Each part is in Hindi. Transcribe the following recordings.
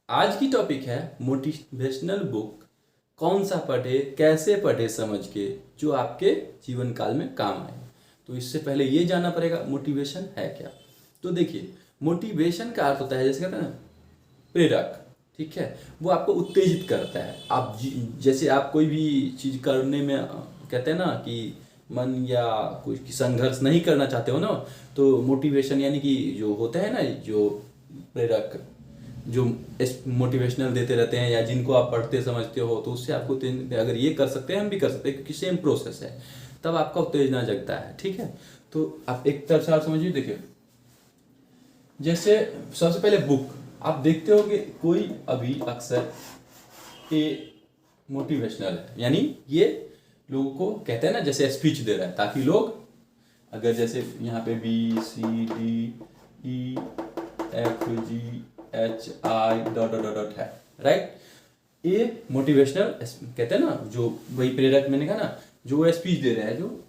आज की टॉपिक है मोटिवेशनल बुक कौन सा पढ़े, कैसे पढ़े समझ के, जो आपके जीवन काल में काम आए। तो इससे पहले ये जानना पड़ेगा मोटिवेशन है क्या। तो देखिए, मोटिवेशन का अर्थ होता है, जैसे कहते हैं ना, प्रेरक। ठीक है, वो आपको उत्तेजित करता है। आप जैसे आप कोई भी चीज़ करने में कहते हैं ना कि मन या कुछ संघर्ष नहीं करना चाहते हो ना, तो मोटिवेशन यानी कि जो होता है ना, जो प्रेरक, जो मोटिवेशनल देते रहते हैं या जिनको आप पढ़ते समझते हो, तो उससे आपको अगर ये कर सकते हैं, हम भी कर सकते हैं, क्योंकि सेम प्रोसेस है, तब आपका उत्तेजना जगता है। ठीक है, तो आप एक तरफ से आप समझिए। देखिए, जैसे सबसे पहले बुक आप देखते हो कि कोई अभी अक्सर ये मोटिवेशनल है, यानी ये लोगों को कहते हैं ना, जैसे स्पीच दे रहा है, ताकि लोग अगर जैसे यहाँ पे BCDEFGHI ... है, राइट। ये मोटिवेशनल कहते हैं ना, जो वही प्रेरक मैंने कहा ना, जो स्पीच दे रहा है, जो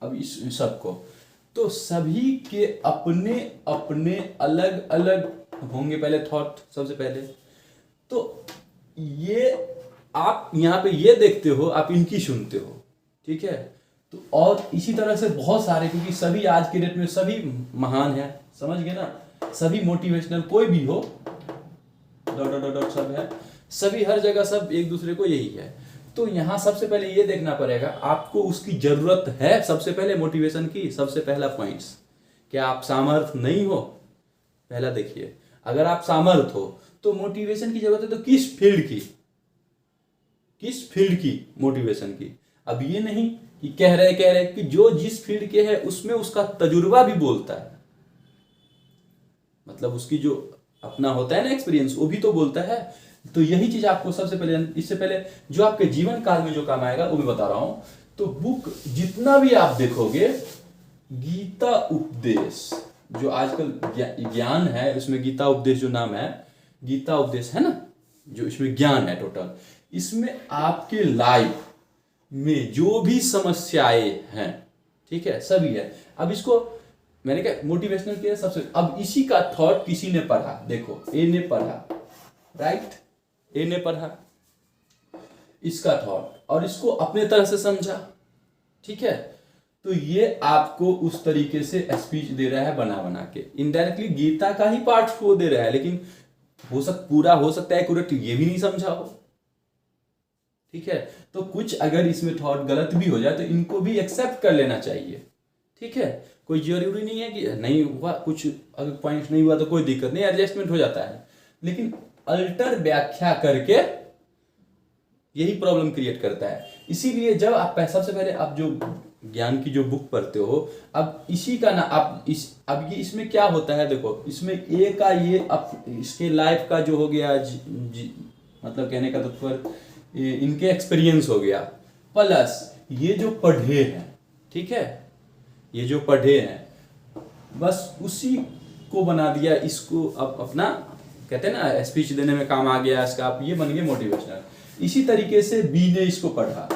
अब इस सबको, तो सभी के अपने अपने अलग अलग होंगे पहले थॉट। सबसे पहले तो ये आप यहाँ पे ये देखते हो, आप इनकी सुनते हो। ठीक है, तो और इसी तरह से बहुत सारे, क्योंकि सभी आज के डेट में सभी महान है, समझ गए ना, सभी मोटिवेशनल कोई भी हो, ... सब है, सभी हर जगह सब एक दूसरे को यही है। तो यहाँ सबसे पहले ये देखना पड़ेगा आपको उसकी जरूरत है। सबसे पहले मोटिवेशन की सबसे पहला पॉइंट्स, क्या आप सामर्थ नहीं हो, पहला देखिए। अगर आप सामर्थ हो तो मोटिवेशन की जरूरत है, तो किस फील्ड की मोटिवेशन की। अब ये नहीं कि कह रहे कि जो जिस फील्ड के है उसमें उसका तजुर्बा भी बोलता है, मतलब उसकी जो अपना होता है ना एक्सपीरियंस, वो भी तो बोलता है। तो यही चीज आपको सबसे पहले, इससे पहले जो आपके जीवन काल में जो काम आएगा वो भी बता रहा हूं। तो बुक जितना भी आप देखोगे, गीता उपदेश जो आजकल ज्ञान है, उसमें गीता उपदेश जो नाम है, गीता उपदेश है ना, जो इसमें ज्ञान है टोटल, इसमें आपके लाइफ में जो भी समस्याएं हैं, ठीक है, सभी है। अब इसको मैंने कहा मोटिवेशनल के सबसे, अब इसी का थॉट किसी ने पढ़ा, देखो ए ने पढ़ा, राइट, ए ने पढ़ा इसका थॉट और इसको अपने तरह से समझा। ठीक है, तो ये आपको उस तरीके से स्पीच दे रहा है, बना बना के, इनडायरेक्टली गीता का ही पार्ट को दे रहा है, लेकिन पूरा हो सकता है एक्यूरेट ये भी नहीं समझा हो। ठीक है, तो कुछ अगर इसमें थॉट गलत भी हो जाए तो इनको भी एक्सेप्ट कर लेना चाहिए। ठीक है, कोई जरूरी नहीं है कि नहीं हुआ कुछ, अगर पॉइंट नहीं हुआ तो कोई दिक्कत नहीं, एडजस्टमेंट हो जाता है, लेकिन अल्टर व्याख्या करके यही प्रॉब्लम क्रिएट करता है। इसीलिए जब आप सबसे पहले आप जो ज्ञान की जो बुक पढ़ते हो, अब इसी का ना आप अब ये इसमें क्या होता है, देखो इसमें ए का ये इसके लाइफ का जो हो गया मतलब कहने का तात्पर्य इनके एक्सपीरियंस हो गया, प्लस ये जो पढ़े हैं, ठीक है, ये जो पढ़े हैं बस उसी को बना दिया, इसको अब अपना कहते हैं ना स्पीच देने में काम आ गया इसका, आप ये बन गए मोटिवेशनल। इसी तरीके से बी ने इसको पढ़ा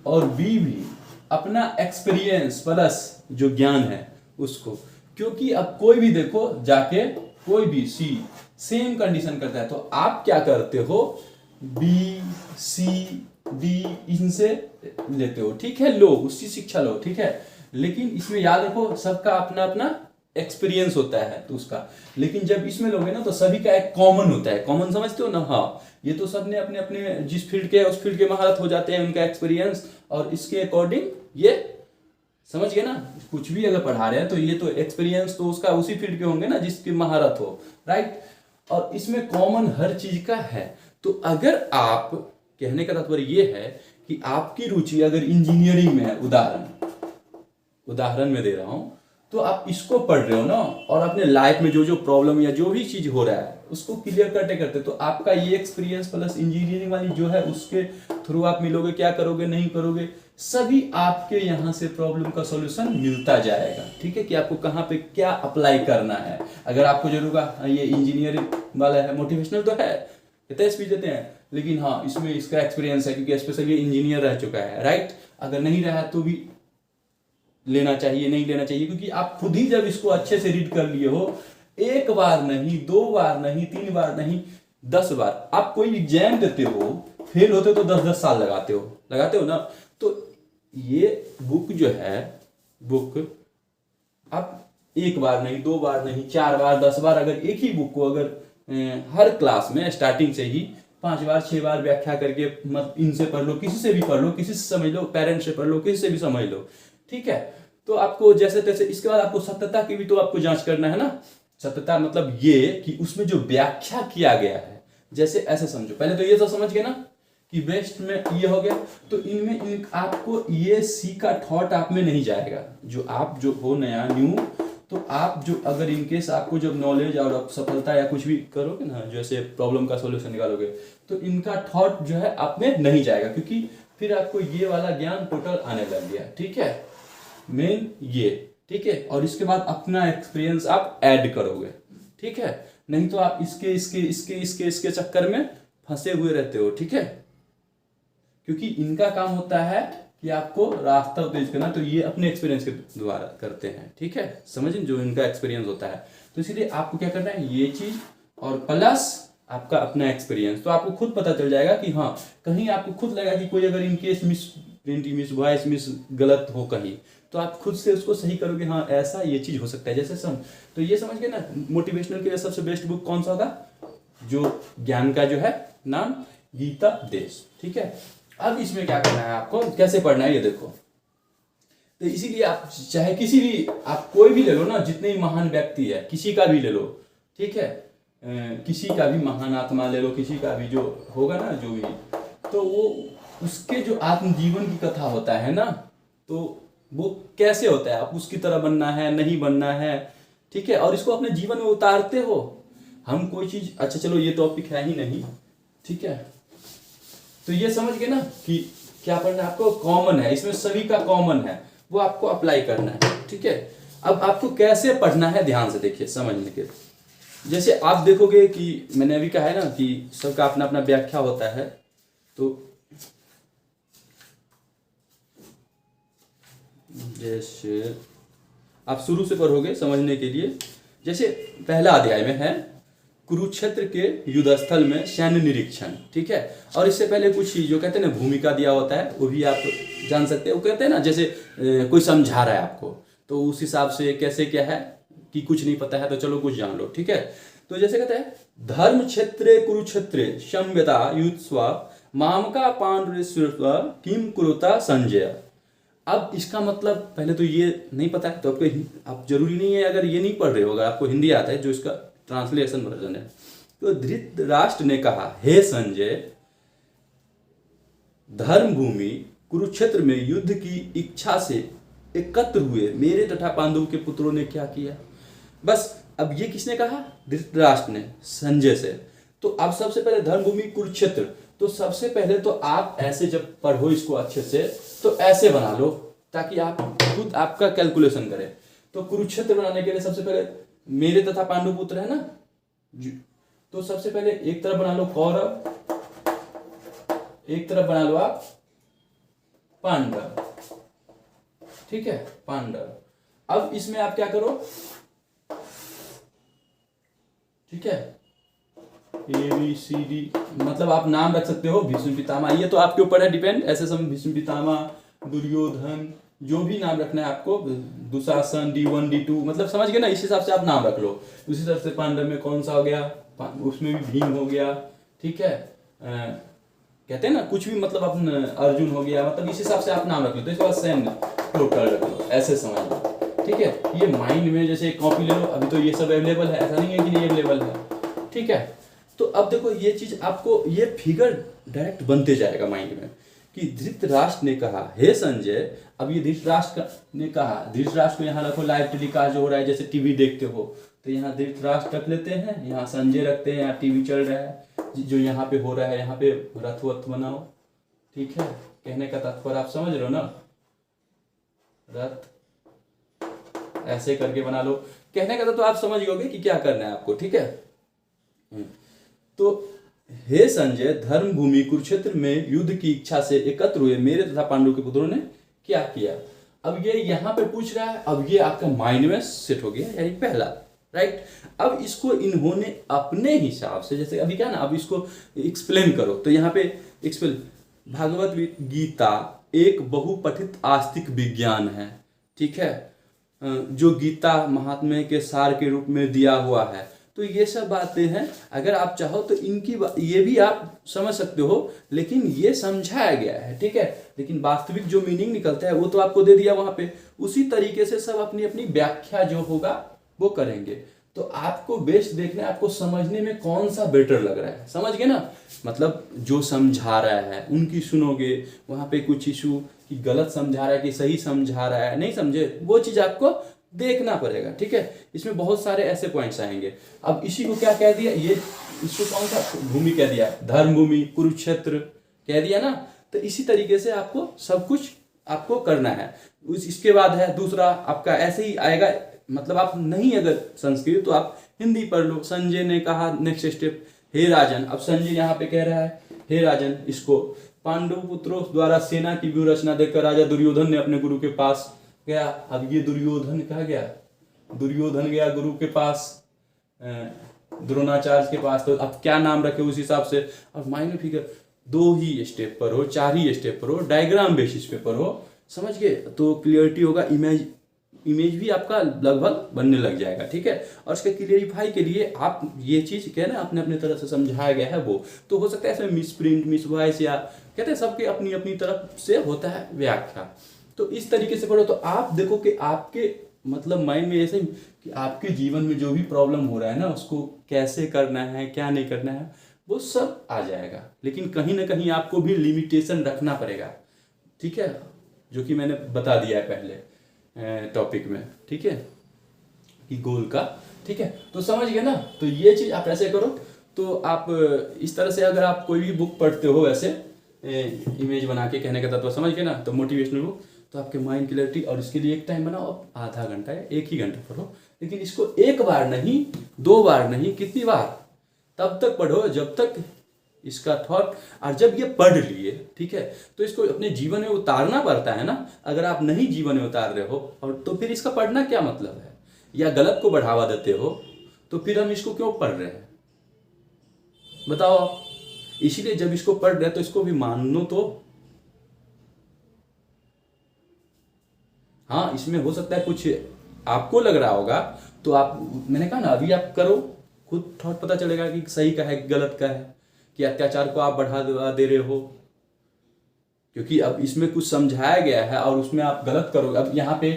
और बी भी अपना एक्सपीरियंस प्लस जो ज्ञान है उसको, क्योंकि अब कोई भी देखो जाके कोई भी सी सेम कंडीशन करता है, तो आप क्या करते हो, बी सी डी इनसे लेते हो, ठीक है, लो उसकी शिक्षा लो, ठीक है, लेकिन इसमें याद रखो सबका अपना अपना एक्सपीरियंस होता है तो उसका, लेकिन जब इसमें लोगे ना तो सभी का एक कॉमन होता है, कॉमन समझते हो ना, हाँ, ये तो सब ने अपने अपने जिस फील्ड के उस फील्ड के महारत हो जाते हैं, उनका एक्सपीरियंस और इसके अकॉर्डिंग ये समझ गए ना, कुछ भी अगर पढ़ा रहे हैं तो ये तो एक्सपीरियंस तो उसका उसी फील्ड के होंगे ना जिसकी महारत हो, राइट, और इसमें कॉमन हर चीज का है। तो अगर आप, कहने का तात्पर्य ये है कि आपकी रुचि अगर इंजीनियरिंग में है, उदाहरण में दे रहा हूं, तो आप इसको पढ़ रहे हो ना, और अपने लाइफ में जो जो प्रॉब्लम या जो भी चीज हो रहा है उसको क्लियर करते तो आपका ये एक्सपीरियंस प्लस इंजीनियरिंग वाली जो है उसके थ्रू आप मिलोगे, क्या करोगे नहीं करोगे, सभी आपके यहाँ से प्रॉब्लम का सॉल्यूशन मिलता जाएगा। ठीक है, कि आपको कहाँ पे क्या अप्लाई करना है। अगर आपको जरूर ये इंजीनियरिंग वाला है, मोटिवेशनल तो है, इतने स्पीच देते हैं, लेकिन हाँ इसमें इसका एक्सपीरियंस है क्योंकि स्पेशली इंजीनियर रह चुका है, राइट, अगर नहीं रहा तो भी लेना चाहिए, नहीं लेना चाहिए, क्योंकि आप खुद ही जब इसको अच्छे से रीड कर लिए हो, एक बार नहीं, 2 बार नहीं, 3 बार नहीं, 10 बार। आप कोई एग्जाम देते हो, फेल होते हो तो 10-10 साल लगाते हो ना। तो ये बुक जो है, बुक आप एक बार नहीं, 2 बार नहीं, 4 बार, 10 बार, अगर एक ही बुक को अगर हर क्लास में स्टार्टिंग से ही 5 बार 6 बार व्याख्या करके, मत इनसे पढ़ लो, किसी से भी पढ़ लो, किसी से समझ लो, पेरेंट्स से पढ़ लो, किसी से भी समझ लो, ठीक है। तो आपको जैसे तैसे, इसके बाद आपको सत्यता की भी तो आपको जांच करना है ना। सत्यता मतलब ये कि उसमें जो व्याख्या किया गया है, जैसे ऐसे समझो, पहले तो ये तो समझ गए ना कि वेस्ट में ये हो गया। तो इनमें आपको ये सी का थॉट आप में नहीं जाएगा। जो आप जो हो नया न्यू, तो आप जो अगर इनकेस आपको जब नॉलेज और सफलता या कुछ भी करोगे ना, जैसे प्रॉब्लम का सॉल्यूशन निकालोगे, तो इनका थॉट जो है आप में नहीं जाएगा, क्योंकि फिर आपको ये वाला ज्ञान टोटल आने लग गया, ठीक है। मेन ये, ठीक है। और इसके बाद अपना एक्सपीरियंस आप ऐड करोगे, ठीक है। नहीं तो आप इसके इसके इसके इसके इसके चक्कर में फंसे हुए रहते हो, ठीक है। क्योंकि इनका काम होता है कि आपको रास्ता तेज करना, तो ये अपने एक्सपीरियंस के द्वारा करते हैं, ठीक है। समझिए, जो इनका एक्सपीरियंस होता है। तो इसीलिए आपको क्या करना है, ये चीज और प्लस आपका अपना एक्सपीरियंस। तो आपको खुद पता चल जाएगा कि हाँ, कहीं आपको खुद लगेगा कि कोई अगर in case miss print, miss voice, miss गलत हो कहीं, तो आप खुद से उसको सही करोगे, हाँ ऐसा ये चीज हो सकता है, जैसे तो ये समझ गए ना। मोटिवेशनल के लिए सबसे बेस्ट बुक कौन सा होगा, जो ज्ञान का जो है नाम, गीता देश, ठीक है। अब इसमें क्या करना है आपको, कैसे पढ़ना है ये देखो। तो इसीलिए आप चाहे किसी भी, आप कोई भी ले लो ना, जितने ही महान व्यक्ति है, किसी का भी ले लो, ठीक है। किसी का भी महान आत्मा ले लो, किसी का भी जो होगा ना, जो भी, तो वो उसके जो आत्मजीवन की कथा होता है ना, तो वो कैसे होता है, आप उसकी तरह बनना है, नहीं बनना है, ठीक है। और इसको अपने जीवन में उतारते हो। हम कोई चीज, अच्छा चलो ये टॉपिक है ही नहीं, ठीक है। तो ये समझ गए ना कि क्या पढ़ना है आपको, कॉमन है, इसमें सभी का कॉमन है, वो आपको अप्लाई करना है, ठीक है। अब आपको कैसे पढ़ना है, ध्यान से देखिए समझने के। जैसे आप देखोगे कि मैंने अभी कहा है ना कि सबका अपना अपना व्याख्या होता है। तो जैसे आप शुरू से पढ़ोगे समझने के लिए, जैसे पहला अध्याय में है कुरुक्षेत्र के युद्ध स्थल में सैन्य निरीक्षण, ठीक है। और इससे पहले कुछ जो कहते हैं ना भूमिका दिया होता है, वो भी आप जान सकते हैं। वो कहते हैं ना, जैसे कोई समझा रहा है आपको, तो उस हिसाब से कैसे क्या है कि कुछ नहीं पता है तो चलो कुछ जान लो, ठीक है। तो जैसे कहते हैं, धर्म क्षेत्रे कुरुक्षेत्रे संयता युत्स्वा मामका पांडुरेश्वर किम कुरुता संजय। अब इसका मतलब पहले तो ये नहीं पता है, तो आपको, आप जरूरी नहीं है अगर ये नहीं पढ़ रहे हो, अगर आपको हिंदी आता है, जो इसका ट्रांसलेशन वर्जन है। तो धृतराष्ट्र ने कहा, हे संजय, धर्म भूमि कुरुक्षेत्र में युद्ध की इच्छा से एकत्र हुए मेरे तथा पांडवों के पुत्रों ने क्या किया। बस अब ये किसने कहा, धृतराष्ट्र ने संजय से। तो अब सबसे पहले धर्म भूमि कुरुक्षेत्र, तो सबसे पहले तो आप ऐसे जब पढ़ो इसको अच्छे से, तो ऐसे बना लो ताकि आप खुद आपका कैलकुलेशन करें। तो कुरुक्षेत्र बनाने के लिए सबसे पहले मेरे तथा पांडु पुत्र है ना, तो सबसे पहले एक तरफ बना लो कौरव, एक तरफ बना लो आप पांडव, ठीक है, पांडव। अब इसमें आप क्या करो, ठीक है, ABCD, मतलब आप नाम रख सकते हो, भीष्म पितामह, ये तो आपके ऊपर है डिपेंड, ऐसे सब भीष्म पितामह, दुर्योधन, जो भी नाम रखना है आपको, दुशासन, D1 D2, मतलब समझ गए ना, इस हिसाब से आप नाम रख लो। उसी तरह से पांडव में कौन सा हो गया, उसमें भी भीम हो गया, ठीक है। कहते हैं ना कुछ भी, मतलब अपन अर्जुन हो गया, मतलब इस हिसाब से आप नाम रख लो। तो इसके बाद सैन्य टोटल रख लो, ऐसे समझ लो, ठीक है। ये माइंड में जैसे कॉपी ले लो, अभी तो ये सब अवेलेबल है, ऐसा नहीं है कि नहीं अवेलेबल है, ठीक है। तो अब देखो ये चीज आपको, ये फिगर डायरेक्ट बनते जाएगा माइंड में कि धृतराष्ट्र ने कहा, हे संजय। अब ये धृतराष्ट्र ने कहा, धृतराष्ट्र को यहाँ रखो, लाइव टेलीकास्ट जो हो रहा है, जैसे टीवी देखते हो, तो यहाँ धृतराष्ट्र रख लेते हैं, यहाँ संजय रखते हैं, यहाँ टीवी चल रहा है, जो यहाँ पे हो रहा है, यहाँ पे रथ वथ बनाओ, ठीक है। कहने का तात्पर्य आप समझ रहे हो ना, रथ ऐसे करके बना लो। कहने का तो आप समझ गए कि क्या करना है आपको, ठीक है। तो हे संजय, धर्म भूमि कुरुक्षेत्र में युद्ध की इच्छा से एकत्र हुए मेरे तथा पांडु के पुत्रों ने क्या किया। अब ये यहाँ पे पूछ रहा है, अब ये आपका माइंड में सेट हो गया, यानी पहला, राइट। अब इसको इन्होंने अपने हिसाब से, जैसे अभी क्या ना, अब इसको एक्सप्लेन करो तो यहाँ पे एक्सप्लेन, भागवत गीता एक बहुपठित आस्तिक विज्ञान है, ठीक है, जो गीता महात्म्य के सार के रूप में दिया हुआ है। तो ये सब बातें हैं, अगर आप चाहो तो इनकी ये भी आप समझ सकते हो, लेकिन ये समझाया गया है, ठीक है। लेकिन वास्तविक जो मीनिंग निकलता है वो तो आपको दे दिया वहां पे। उसी तरीके से सब अपनी अपनी व्याख्या जो होगा वो करेंगे। तो आपको बेस्ट देखना है, आपको समझने में कौन सा बेटर लग रहा है, समझ गए ना। मतलब जो समझा रहा है उनकी सुनोगे, वहां पे कुछ इशू कि गलत समझा रहा है कि सही समझा रहा है, नहीं समझे, वो चीज आपको देखना पड़ेगा, ठीक है। इसमें बहुत सारे ऐसे पॉइंट्स आएंगे। अब इसी को क्या कह दिया, ये इसको कौन सा भूमि कह दिया, धर्म भूमि, कुरुक्षेत्र कह दिया ना। तो इसी तरीके से आपको सब कुछ आपको करना है। इसके बाद है दूसरा आपका ऐसे ही आएगा, मतलब आप नहीं अगर संस्कृत तो आप हिंदी पढ़ लो। संजय ने कहा नेक्स्ट स्टेप, हे राजन। अब संजय यहाँ पे कह रहा है हे राजन, इसको पांडु पुत्रों द्वारा सेना की व्यूह रचना देखकर राजा दुर्योधन ने अपने गुरु के पास गया। अब ये दुर्योधन कहा गया, दुर्योधन गया गुरु के पास, द्रोणाचार्य के पास। तो अब क्या नाम रखे उस हिसाब से। अब माइनर फिगर 2 ही स्टेप पर हो, 4 ही स्टेप पर हो, डायग्राम बेसिस पे पर हो, समझ गए, तो क्लियरिटी होगा। इमेज भी आपका लगभग बनने लग जाएगा, ठीक है। और उसके क्लियरिफाई के लिए आप ये चीज क्या है ना, अपने अपने तरफ से समझाया गया है वो, तो हो सकता है इसमें मिस प्रिंट, मिस वॉइस, या कहते हैं सबके अपनी अपनी तरफ से होता है व्याख्या। तो इस तरीके से पढ़ो तो आप देखो कि आपके मतलब माइंड में ऐसे कि आपके जीवन में जो भी प्रॉब्लम हो रहा है ना, उसको कैसे करना है, क्या नहीं करना है, वो सब आ जाएगा। लेकिन कहीं ना कहीं आपको भी लिमिटेशन रखना पड़ेगा, ठीक है, जो कि मैंने बता दिया है पहले टॉपिक में, ठीक है, कि गोल का, ठीक है। तो समझ गए ना। तो ये चीज आप ऐसे करो। तो आप इस तरह से अगर आप कोई भी बुक पढ़ते हो ऐसे इमेज बना के, कहने का तत्व समझ गए ना, तो मोटिवेशनल बुक, तो आपके माइंड क्लैरिटी, और इसके लिए एक टाइम बनाओ, आधा घंटा या 1 ही घंटा पढ़ो। लेकिन इसको 1 बार नहीं, 2 बार नहीं, कितनी बार, तब तक पढ़ो जब तक इसका थॉट, और जब ये पढ़ लिए, ठीक है, तो इसको अपने जीवन में उतारना पड़ता है ना। अगर आप नहीं जीवन में उतार रहे हो, और तो फिर इसका पढ़ना क्या मतलब है, या गलत को बढ़ावा देते हो, तो फिर हम इसको क्यों पढ़ रहे हैं, बताओ आप। इसीलिए जब इसको पढ़ रहे हैं तो इसको भी मानो तो। हाँ, इसमें हो सकता है कुछ आपको लग रहा होगा, तो आप, मैंने कहा ना, अभी आप करो, खुद थॉट पता चलेगा कि सही का है गलत का है, कि अत्याचार को आप बढ़ा दे रहे हो, क्योंकि अब इसमें कुछ समझाया गया है और उसमें आप गलत करोगे। अब यहाँ पे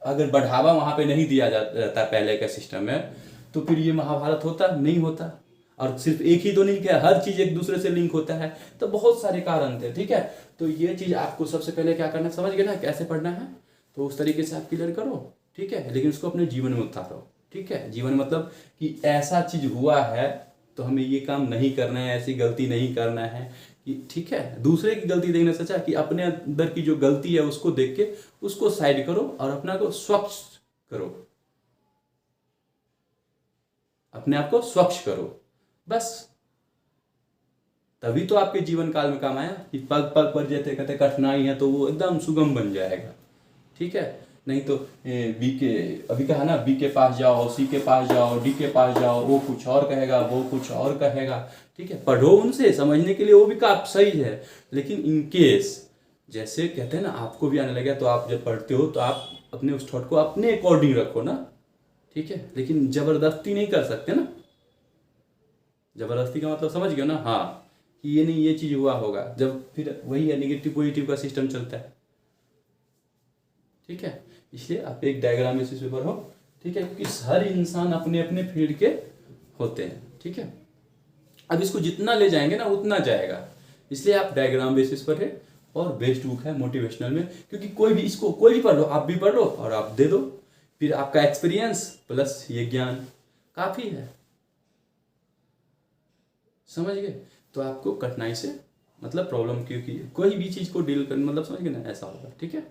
अगर बढ़ावा वहां पे नहीं दिया जाता पहले का सिस्टम में, तो फिर ये महाभारत होता नहीं होता। और सिर्फ एक ही तो नहीं है, हर चीज एक दूसरे से लिंक होता है, तो बहुत सारे कारण थे, ठीक है। तो ये चीज आपको सबसे पहले क्या करना, समझ गए ना कैसे पढ़ना है, तो उस तरीके से आप क्लियर करो, ठीक है। लेकिन उसको अपने जीवन में उतारो, ठीक है। जीवन मतलब कि ऐसा चीज हुआ है तो हमें ये काम नहीं करना है, ऐसी गलती नहीं करना है, कि ठीक है, दूसरे की गलती देखने से अच्छा कि अपने अंदर की जो गलती है उसको देख के उसको साइड करो और अपना को स्वच्छ करो, अपने आप को स्वच्छ करो, बस। तभी तो आपके जीवन काल में काम आया कि पग पग पर जैसे कहते कठिनाई है तो वो एकदम सुगम बन जाएगा, ठीक है। नहीं तो बी के, अभी कहा ना, बी के पास जाओ, सी के पास जाओ, डी के पास जाओ, वो कुछ और कहेगा, वो कुछ और कहेगा, ठीक है। पढ़ो उनसे, समझने के लिए वो भी काफी सही है। लेकिन इन केस जैसे कहते हैं ना, आपको भी आने लगे, तो आप जब पढ़ते हो तो आप अपने उस थॉट को अपने अकॉर्डिंग रखो ना, ठीक है। लेकिन जबरदस्ती नहीं कर सकते ना। जबरदस्ती का मतलब समझ गए ना, हाँ, कि ये नहीं, ये चीज हुआ होगा, जब फिर वही है, निगेटिव पॉजिटिव का सिस्टम चलता है, ठीक है। इसलिए आप एक डायग्राम बेसिस पे पढ़ो, ठीक है, क्योंकि हर इंसान अपने अपने फील्ड के होते हैं, ठीक है। अब इसको जितना ले जाएंगे ना उतना जाएगा, इसलिए आप डायग्राम बेसिस पर है, और बेस्ट बुक है मोटिवेशनल में, क्योंकि कोई भी इसको, कोई भी पढ़ लो, आप भी पढ़ लो और आप दे दो, फिर आपका एक्सपीरियंस प्लस ये ज्ञान काफी है, समझ गए। तो आपको कठिनाई से मतलब प्रॉब्लम, क्योंकि कोई भी चीज को डील कर, मतलब समझ गए ना, ऐसा होगा, ठीक है।